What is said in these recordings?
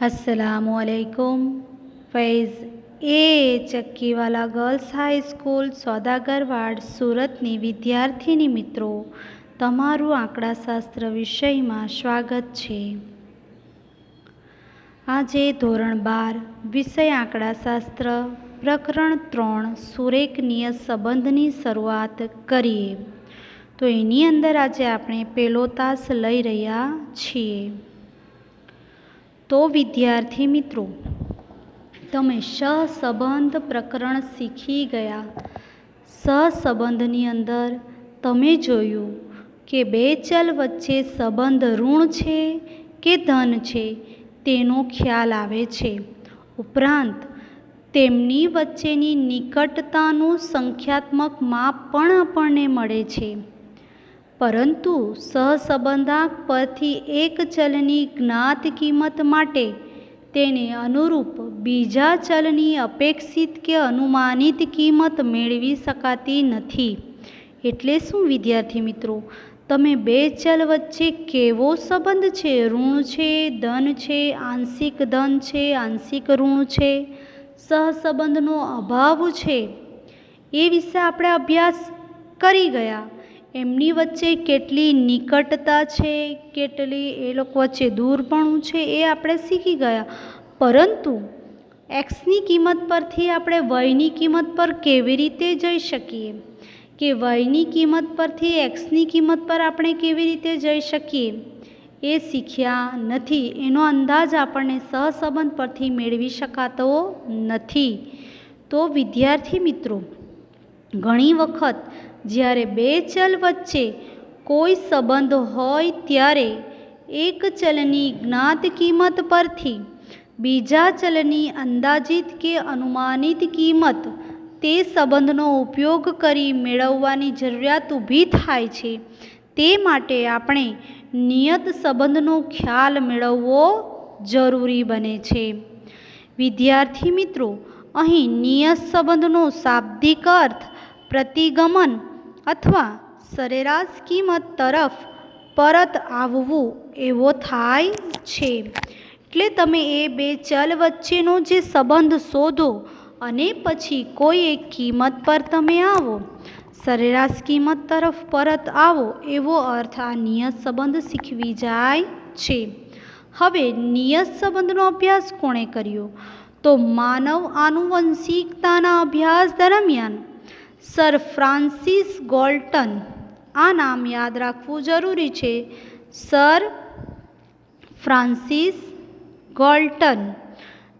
अस्सलामुअलैकुम। फैज़ ए चक्कीवाला girls high school सौदागरवाड़ सूरतनी विद्यार्थिनी मित्रों, तमारुं आंकड़ाशास्त्र विषय में स्वागत है। आजे धोरण 12 विषय आंकड़ाशास्त्र प्रकरण 3 सुरेखनीय संबंधनी शुरुआत करिए। तो एनी अंदर आज आपणे पहलो तास लई रह्या छीए। तो विद्यार्थी मित्रों, तमे सहसंबंध प्रकरण सीखी गया। सहसंबंधनी अंदर तमे जोयुं के बे चल वच्चे संबंध ऋण छे के धन छे तेनो ख्याल आवे छे। उपरांत तेमनी वच्चेनी निकटतानुं संख्यात्मक माप पण आपणने मळे छे। परंतु सहसंबंधांक परथी एक चलनी ज्ञात किंमत माटे तेने अनुरूप बीजा चलनी अपेक्षित के अनुमानित किंमत मेळवी शकाती नथी। एटले शुं विद्यार्थी मित्रों, तमे बे चल वच्चे केवो संबंध छे, ऋण छे, धन छे, आंशिक धन छे, आंशिक ऋण छे, सहसंबंधनो अभाव छे, ए विषे आपणे अभ्यास करी गया। एमनी वच्चे केटली निकटता छे, केटली ए लोक वच्चे दूरपणुं छे, ए आपणे शीखी गया। परंतु एक्सनी किंमत परथी आपणे वायनी किंमत पर केवी रीते जई शकीए के वायनी किंमत परथी एक्सनी किंमत पर आपणे केवी रीते जई शकीए ए शीख्या नथी। एनो अंदाज आपणे सहसंबंध परथी मेळवी शकातो नथी। तो विद्यार्थी मित्रों, घणी वखत ज्यारे बे चल वच्चे कोई संबंध होय त्यारे एक चलनी ज्ञात किंमत परथी बीजा चलनी अंदाजित के अनुमानित किंमत ते संबंधनो उपयोग करी मेळववानी जरूरियात ऊभी थाय छे। ते माटे आपणे नियत संबंधनो ख्याल मेळववो जरूरी बने छे। विद्यार्थी मित्रों, अहीं नियत संबंधनो शाब्दिक अर्थ प्रतिगमन अथवा सरेराश किंमत तरफ परत आववुं एवो थाय छे। एटले तमे ए बे चल वच्चेनो जे संबंध शोधो अने पछी कोई एक किंमत पर तमे आवो, सरेराश किंमत तरफ परत आवो एवो अर्थ आ नियत संबंध शीखवी जाय छे। हवे नियत संबंधनो अभ्यास कोणे कर्यो? तो मानव आनुवंशिकताना अभ्यास दरमियान सर फ्रांसिस गॉल्टन, आ नाम याद राखवू जरूरी छे, सर फ्रांसिस गॉल्टन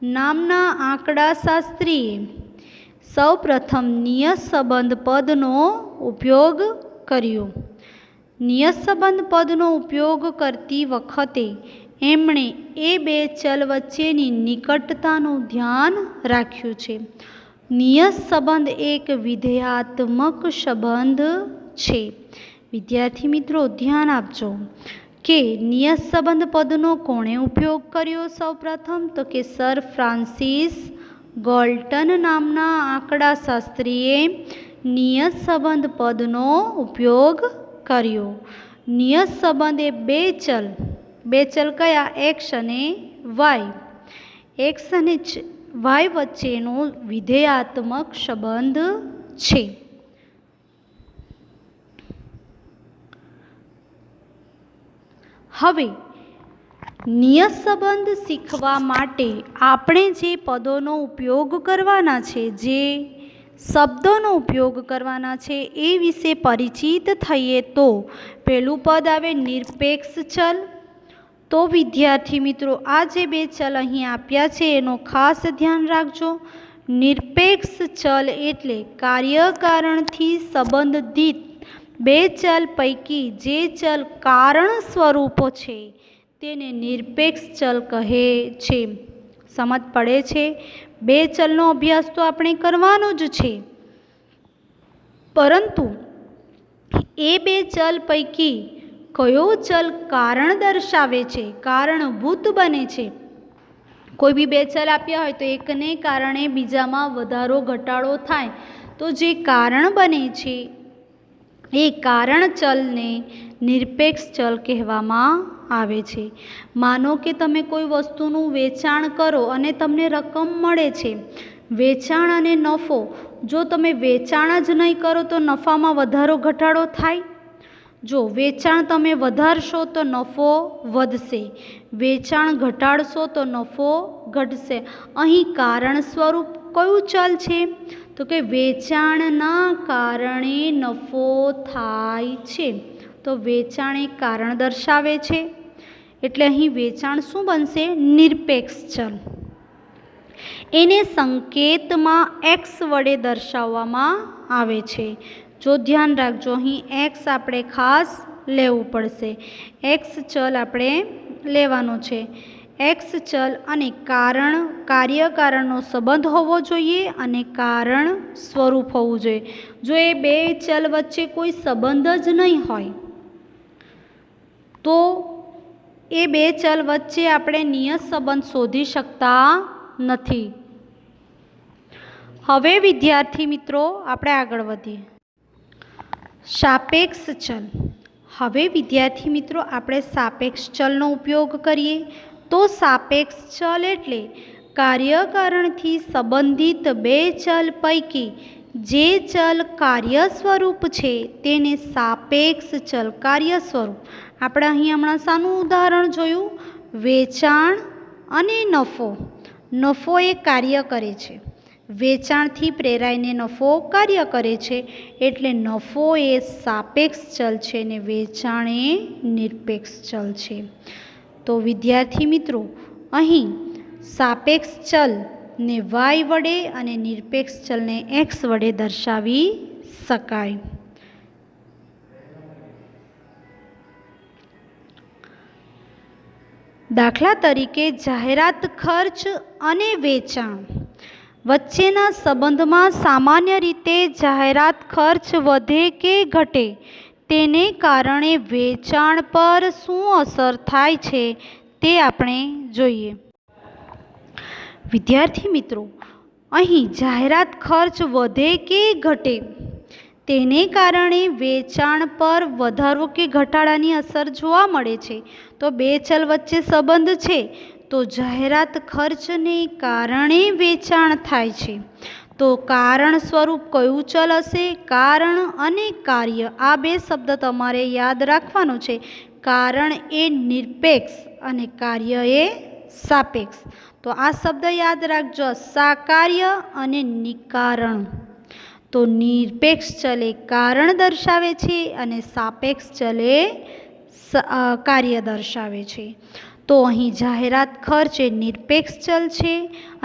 नामना आंकड़ाशास्त्रीए सौ प्रथम नियत संबंध पदनो उपयोग कर्यो। नियत संबंध पदनो उपयोग करती वखते एमणे ए बे चल वच्चेनी निकटतानुं ध्यान राख्युं छे। नियत संबंध एक विधेयात्मक संबंध छे। विद्यार्थी मित्रों, ध्यान आपजो के नियत संबंध पदनो कोणे उपयोग कर्यो? सौ प्रथम तो के सर फ्रांसिस गॉल्टन नामना आंकड़ाशास्त्रीए नियत संबंध पदनो उपयोग कर्यो। नियत संबंध ए बे चल कया? एक्स अने वाय। एक्स अने वाय वच्चेनो विधेयात्मक संबंध छे। हवे नियत संबंध शीखवा माटे आपणे जे पदोनो उपयोग करवाना छे, जे शब्दोनो उपयोग करवाना छे ए विषे परिचित थईए। तो पहेलुं पद आवे निरपेक्ष चल। तो विद्यार्थी मित्रों, आ जे बे चल अहीं आप्या छे एनो खास ध्यान राखजो। निरपेक्ष चल एटले कार्यकारणथी संबंधित बे चल पैकी जे चल कारण स्वरूपो छे तेने निरपेक्ष चल कहे छे। समझ पड़े छे? बे चलनो अभ्यास तो आपणे करवानो ज छे, परंतु ए बे चल पैकी कयो चल कारण दर्शावे छे, कारणभूत बने छे। कोई भी बे चल आप्या होय तो एकने कारणे बीजामां वधारो घटाडो थाय तो जे कारण बने छे ए कारण चल ने निरपेक्ष चल कहेवामां આવે છે। માનો કે તમે કોઈ વસ્તુનું વેચાણ કરો અને તમને રકમ મળે છે। વેચાણ અને નફો, જો તમે વેચાણ જ નહીં કરો તો નફામાં વધારો ઘટાડો થાય? જો વેચાણ તમે વધારશો તો નફો વધશે, વેચાણ ઘટાડશો તો નફો ઘટશે। અહીં કારણ સ્વરૂપ કયું ચલ છે? તો કે વેચાણના કારણે નફો થાય છે। તો વેચાણ એક કારણ દર્શાવે છે, એટલે અહીં વેચાણ શું બનશે? નિરપેક્ષ ચલ। એને સંકેતમાં એક્સ વડે દર્શાવવામાં આવે છે। જો ધ્યાન રાખજો, અહીં એક્સ આપણે ખાસ લેવું પડશે, એક્સ ચલ આપણે લેવાનો છે। એક્સ ચલ અને કાર્યકારણનો સંબંધ હોવો જોઈએ અને કારણ સ્વરૂપ હોવું જોઈએ। જો એ બે ચલ વચ્ચે કોઈ સંબંધ જ નહીં હોય તો એ બે ચલ વચ્ચે આપણે નિયત સંબંધ શોધી શકતા નથી। હવે વિદ્યાર્થી મિત્રો આપણે આગળ વધીએ। સાપેક્ષ ચલ। હવે વિદ્યાર્થી મિત્રો આપણે સાપેક્ષ ચલનો ઉપયોગ કરીએ તો સાપેક્ષ ચલ એટલે કાર્યકારણથી સંબંધિત બે ચલ પૈકી જે ચલ કાર્ય સ્વરૂપ છે તેને સાપેક્ષ ચલ કાર્ય સ્વરૂપ। આપણે અહીં હમણાં શાનું ઉદાહરણ જોયું? વેચાણ અને નફો। નફો એ કાર્ય કરે છે, વેચાણથી પ્રેરાઈને નફો કાર્ય કરે છે, એટલે નફો એ સાપેક્ષ ચલ છે ને વેચાણ એ નિરપેક્ષ ચલ છે। તો વિદ્યાર્થી મિત્રો અહીં સાપેક્ષ ચલ ને વાય વડે અને નિરપેક્ષ ચલને એક્સ વડે દર્શાવી શકાય। દાખલા તરીકે જાહેરાત ખર્ચ અને વેચાણ વચ્ચેના સંબંધમાં સામાન્ય રીતે જાહેરાત ખર્ચ વધે કે ઘટે તેને કારણે વેચાણ પર શું અસર થાય છે તે આપણે જોઈએ। વિદ્યાર્થી મિત્રો અહીં જાહેરાત ખર્ચ વધે કે ઘટે તેને કારણે વેચાણ પર વધારો કે ઘટાડાની અસર જોવા મળે છે। તો બે ચલ વચ્ચે સંબંધ છે તો જાહેરાત ખર્ચને કારણે વેચાણ થાય છે। તો કારણ સ્વરૂપ કયું ચલ હશે? કારણ અને કાર્ય, આ બે શબ્દ તમારે યાદ રાખવાનો છે। કારણ એ નિરપેક્ષ અને કાર્ય એ સાપેક્ષ। તો આ શબ્દ યાદ રાખજો, સાકાર્ય અને નિકારણ। તો નિરપેક્ષ ચલ એ કારણ દર્શાવે છે અને સાપેક્ષ ચલ એ કાર્ય દર્શાવે છે। તો અહીં જાહેરાત ખર્ચ એ નિરપેક્ષ ચલ છે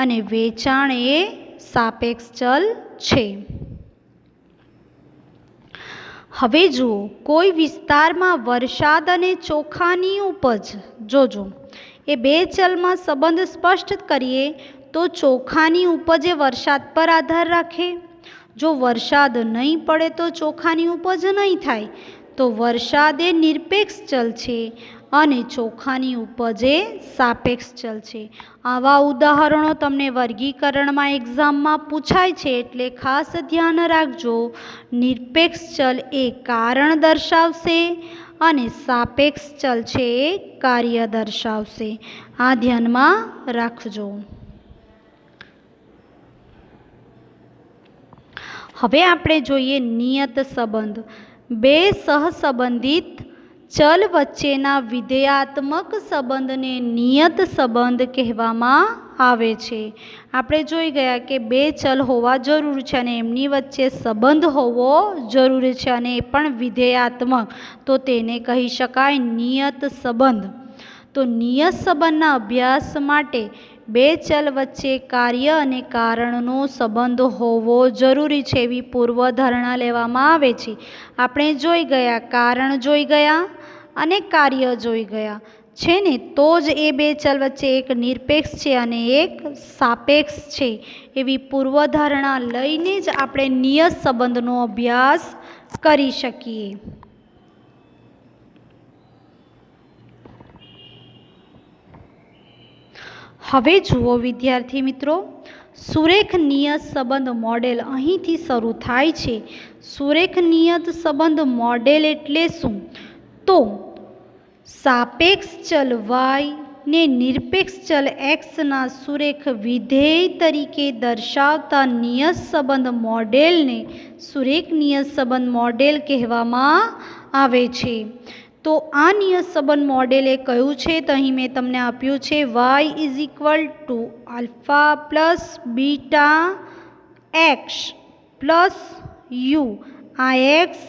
અને વેચાણ એ સાપેક્ષ ચલ છે। હવે જુઓ, કોઈ વિસ્તારમાં વરસાદ અને ચોખાની ઉપજ, જોજો એ બે ચલમાં સંબંધ સ્પષ્ટ કરીએ તો ચોખાની ઉપજ એ વરસાદ પર આધાર રાખે। જો વરસાદ નહીં પડે તો ચોખાની ઉપજ નહીં થાય। તો વરસાદ એ નિરપેક્ષ ચલ છે અને ચોખાની ઉપજ એ સાપેક્ષ ચલ છે। આવા ઉદાહરણો તમને વર્ગીકરણમાં એક્ઝામમાં પૂછાય છે, એટલે ખાસ ધ્યાન રાખજો। નિરપેક્ષ ચલ એ કારણ દર્શાવશે અને સાપેક્ષ ચલ છે એ કાર્ય દર્શાવશે। આ ધ્યાનમાં રાખજો। હવે આપણે જોઈએ નિયત સંબંધ। બે સહસંબંધિત ચલ વચ્ચેના વિધેયાત્મક સંબંધને નિયત સંબંધ કહેવામાં આવે છે। આપણે જોઈ ગયા કે બે ચલ હોવા જરૂરી છે અને એમની વચ્ચે સંબંધ હોવો જરૂરી છે અને એ પણ વિધેયાત્મક, તો તેને કહી શકાય નિયત સંબંધ। તો નિયત સંબંધના અભ્યાસ માટે બે ચલ વચ્ચે કાર્ય અને કારણનો સંબંધ હોવો જરૂરી છે એવી પૂર્વધારણા લેવામાં આવે છે। આપણે જોઈ ગયા, કારણ જોઈ ગયા અને કાર્ય જોઈ ગયા છે ને, તો જ એ બે ચલ વચ્ચે એક નિરપેક્ષ છે અને એક સાપેક્ષ છે એવી પૂર્વધારણા લઈને જ આપણે નિયત સંબંધનો અભ્યાસ કરી શકીએ। હવે જુઓ વિદ્યાર્થી મિત્રો, સુરેખ નિયત સંબંધ મોડેલ અહીંથી શરૂ થાય છે। સુરેખ નિયત સંબંધ મોડેલ એટલે શું? તો સાપેક્ષ ચલ y ને નિરપેક્ષ ચલ xના સુરેખ વિધેય તરીકે દર્શાવતા નિયત સંબંધ મોડેલને સુરેખ નિયત સંબંધ મોડેલ કહેવામાં આવે છે. તો આ નિયત સંબંધ મોડેલ એ કયું છે? તો અહીં મેં તમને આપ્યું છે y is equal to alpha plus beta x plus you. આ એક્સ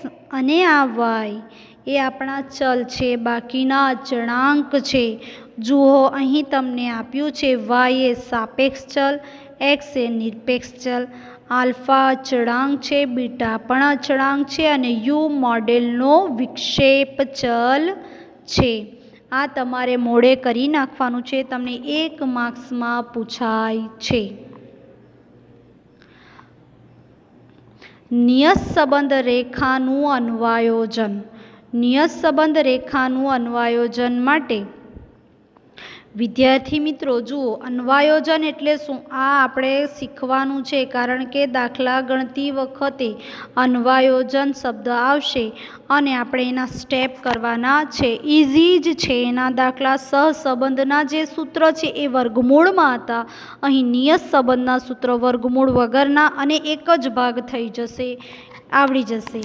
અને આ વાય એ આપણા ચલ છે, બાકીના અચળાંક છે. જુઓ અહીં તમને આપ્યું છે વાય એ સાપેક્ષ ચલ, એક્સ એ નિરપેક્ષ ચલ, આલ્ફા અચળાંક છે, બીટા પણ અચળાંક છે અને યુ મોડેલનો વિક્ષેપ ચલ છે. આ તમારે મોડે કરી નાખવાનું છે, તમને 1 માર્ક્સમાં પૂછાય છે. નિયત સંબંધ રેખાનું અન્વયોજન. નિયત સંબંધ રેખાનું અન્વયોજન માટે વિદ્યાર્થી મિત્રો જુઓ, અન્વયોજન એટલે શું? આ આપણે શીખવાનું છે, કારણ કે દાખલા ગણતી વખતે અન્વયોજન શબ્દ આવશે અને આપણે એના સ્ટેપ કરવાના છે. ઇઝી જ છે એના દાખલા. સહસંબંધના જે સૂત્ર છે એ વર્ગમૂળમાં હતા. અહીં નિયત સંબંધના સૂત્ર વર્ગમૂળ વગરના અને એક જ ભાગ થઈ જશે, આવડી જશે.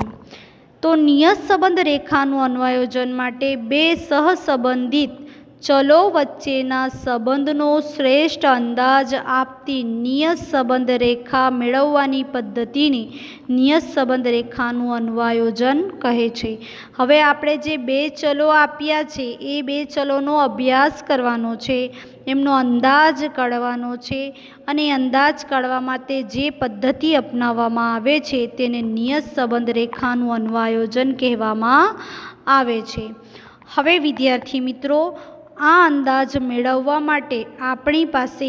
તો નિયત સંબંધ રેખાનું અન્વયોજન માટે બે સહસંબંધિત ચલો વચ્ચેના સંબંધનો શ્રેષ્ઠ અંદાજ આપતી નિયત સંબંધ રેખા મેળવવાની પદ્ધતિને નિયત સંબંધ રેખાનું અન્વયોજન કહે છે. હવે આપણે જે બે ચલો આપ્યા છે એ બે ચલોનો અભ્યાસ કરવાનો છે, એમનો અંદાજ કાઢવાનો છે અને અંદાજ કાઢવા માટે જે પદ્ધતિ અપનાવવામાં આવે છે તેને નિયત સંબંધ રેખાનું અન્વયોજન કહેવામાં આવે છે. હવે વિદ્યાર્થી મિત્રો, આ અંદાજ મેળવવા માટે આપણી પાસે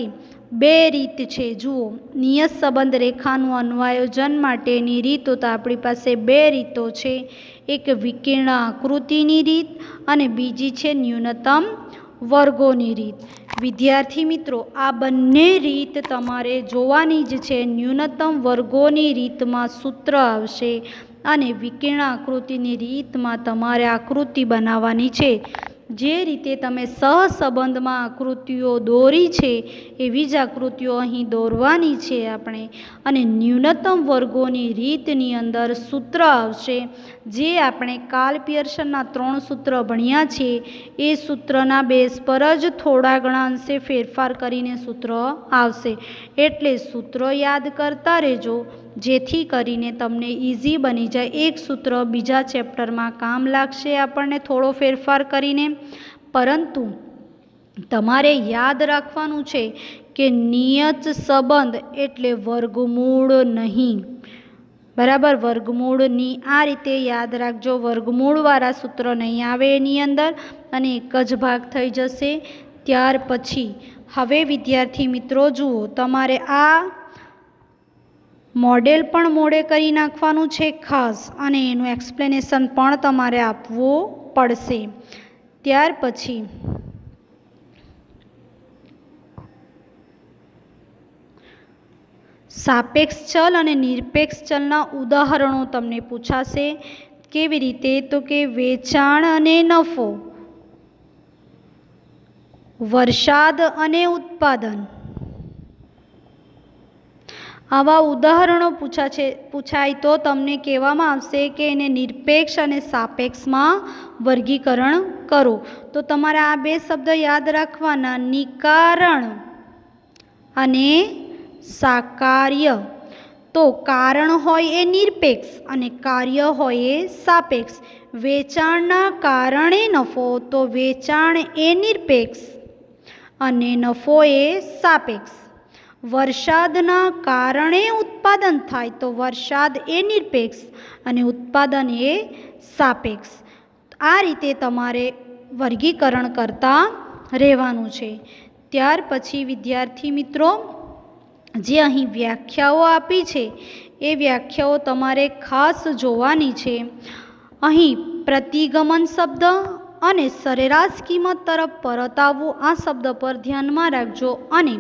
બે રીત છે. જુઓ, નિયત સંબંધ રેખાનું અન્વયોજન માટેની રીતો તો આપણી પાસે બે રીતો છે. એક વિકર્ણ આકૃતિની રીત અને બીજી છે ન્યૂનતમ વર્ગોની રીત. વિદ્યાર્થી મિત્રો, આ બંને રીત તમારે જોવાની જ છે. ન્યૂનતમ વર્ગોની રીતમાં સૂત્ર આવશે અને વિકર્ણ આકૃતિની રીતમાં તમારે આકૃતિ બનાવવાની છે. જે રીતે તમે સહસંબંધમાં આકૃતિઓ દોરી છે એવી જ આકૃતિઓ અહીં દોરવાની છે આપણે. અને ન્યૂનતમ વર્ગોની રીતની અંદર સૂત્ર આવશે, જે આપણે કાર્લ પિયર્સનના 3 સૂત્ર ભણ્યા છે એ સૂત્રના બેઝ પર જ થોડા ઘણા અંશે ફેરફાર કરીને સૂત્ર આવશે. એટલે સૂત્ર યાદ કરતા રહેજો, જેથી કરીને તમને ઇઝી બની જાય. એક સૂત્ર બીજા ચેપ્ટરમાં કામ લાગશે આપણને થોડો ફેરફાર કરીને, પરંતુ તમારે યાદ રાખવાનું છે કે નિયત સંબંધ એટલે વર્ગમૂળ નહીં. બરાબર, વર્ગમૂળની આ રીતે યાદ રાખજો. વર્ગમૂળવાળા સૂત્ર નહીં આવે એની અંદર અને એક જ ભાગ થઈ જશે. ત્યાર પછી હવે વિદ્યાર્થી મિત્રો જુઓ, તમારે આ મોડેલ પણ મોડે કરી નાખવાનું છે ખાસ, અને એનું એક્સપ્લેનેશન પણ તમારે આપવું પડશે. ત્યાર પછી સાપેક્ષ ચલ અને નિરપેક્ષ ચલના ઉદાહરણો તમને પૂછાશે. કેવી રીતે? તો કે વેચાણ અને નફો, વરસાદ અને ઉત્પાદન. આવા ઉદાહરણો પૂછાય તો તમને કહેવામાં આવશે કે એને નિરપેક્ષ અને સાપેક્ષમાં વર્ગીકરણ કરો. તો તમારે આ બે શબ્દ યાદ રાખવાના, નિકારણ અને સાકાર્ય. તો કારણ હોય એ નિરપેક્ષ અને કાર્ય હોય એ સાપેક્ષ. વેચાણના કારણે નફો, તો વેચાણ એ નિરપેક્ષ અને નફો એ સાપેક્ષ. વરસાદના કારણે ઉત્પાદન થાય, તો વરસાદ એ નિરપેક્ષ અને ઉત્પાદન એ સાપેક્ષ. આ રીતે તમારે વર્ગીકરણ કરતા રહેવાનું છે. ત્યાર પછી વિદ્યાર્થી મિત્રો, જે અહીં વ્યાખ્યાઓ આપી છે એ વ્યાખ્યાઓ તમારે ખાસ જોવાની છે. અહીં પ્રતિગમન શબ્દ અને સરેરાશ કિંમત તરફ પરત આવવું આ શબ્દ પર ધ્યાનમાં રાખજો. અને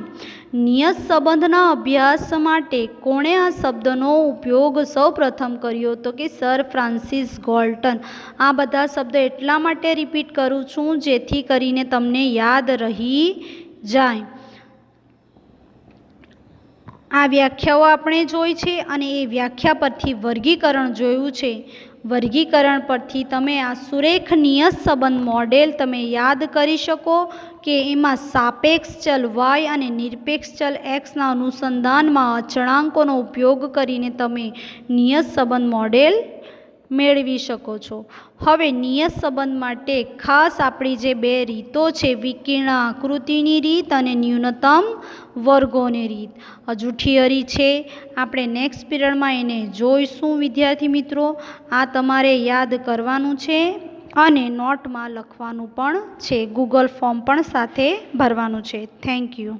નિયત સંબંધના અભ્યાસ માટે કોણે આ શબ્દનો ઉપયોગ સૌપ્રથમ કર્યો? તો કે સર ફ્રાન્સિસ ગોલ્ટન. આ બધા શબ્દ એટલા માટે રિપીટ કરું છું જેથી કરીને તમને યાદ રહી જાય. આ વ્યાખ્યાઓ આપણે જોઈ છે અને એ વ્યાખ્યા પરથી વર્ગીકરણ જોયું છે. વર્ગીકરણ પરથી તમે આ સુરેખ નિયત સંબંધ મોડેલ તમે યાદ કરી શકો કે એમાં સાપેક્ષ ચલ y અને નિરપેક્ષ ચલ xના અનુસંધાનમાં અચળાંકોનો ઉપયોગ કરીને તમે નિયત સંબંધ મોડેલ મેળવી શકો છો. હવે નિયત સંબંધ માટે ખાસ આપણી જે બે રીતો છે, વિકર્ણ આકૃતિની રીત અને ન્યૂનતમ વર્ગોની રીત, હજુ થિયરી છે. આપણે નેક્સ્ટ પીરિયડમાં એને જોઈશું. વિદ્યાર્થી મિત્રો, આ તમારે યાદ કરવાનું છે અને નોટમાં લખવાનું પણ છે. ગૂગલ ફોર્મ પણ સાથે ભરવાનું છે. Thank you.